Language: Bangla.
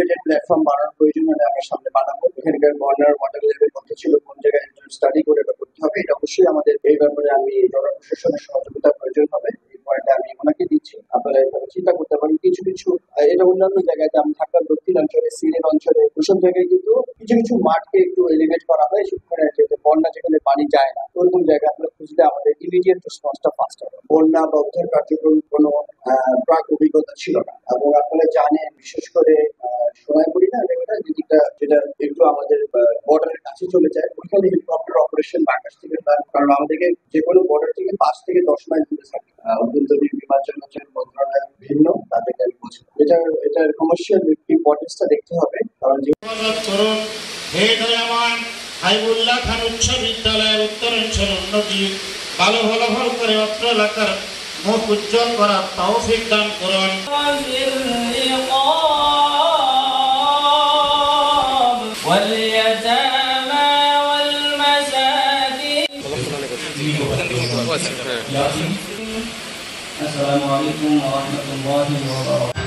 ইন্টিগ্রেটেড প্ল্যাটফর্ম বানানোর প্রয়োজন হলে আমরা সামনে বানাবো। এখানকার গভর্নর ওয়াটার লেভেল কত ছিল, কোন জায়গায় স্টাডি করে এটা করতে হবে, এটা অবশ্যই আমাদের এই ব্যাপারে আমি জনপ্রশাসনের সহযোগিতার প্রয়োজন হবে। এই পয়েন্টটা আমি ওনাকে দিচ্ছি, আপনারা এভাবে চিন্তা করতে পারেন। কিছু কিছু এটা অন্যান্য জায়গায়, আমি ঢাকার দক্ষিণ অঞ্চলে, সিলেট অঞ্চলে, ওইসব জায়গায় কিন্তু কিছু কিছু মাঠকে একটু এলিভেট করা হয়, সেখানে বন্যা যেখানে পানি যায় না, ওরকম জায়গা আমরা খুঁজলে আমাদের ইমিডিয়েট রেসপন্সটা ফাস্ট হবে। বন্যা বা উদ্ধার কার্যক্রম কোনো প্রাক অভিজ্ঞতা ছিল না, এবং আপনারা জানেন বিশেষ করে সোনাইমুড়ি না জায়গাটা, যেটা একটু আমাদের বর্ডারের কাছে চলে যায়, ওইখানে হেলিকপ্টার অপারেশন আকাশ থেকে, কারণ আমাদেরকে যে কোনো বর্ডার থেকে 5 থেকে 10 মাইল দূরে থাকে। অভ্যন্তরীণ বিমান চলাচল মন্ত্রণালয় ভিন্ন, তাদেরকে আমি বলছি এটার কমার্শিয়াল ইম্পর্টেন্সটা দেখতে হবে। কারণ হে দয়াময় হাইবুল্লাহ খান উচ্চ বিদ্যালয়ের উত্তরাঞ্চল উন্নতি ভালো ফলাফল করে অত্র এলাকার মুখ উজ্জ্বল করার তৌফিক দান করুন। আসসালামু আলাইকুম ওয়া রাহমাতুল্লাহি ওয়া বারাকাতুহু।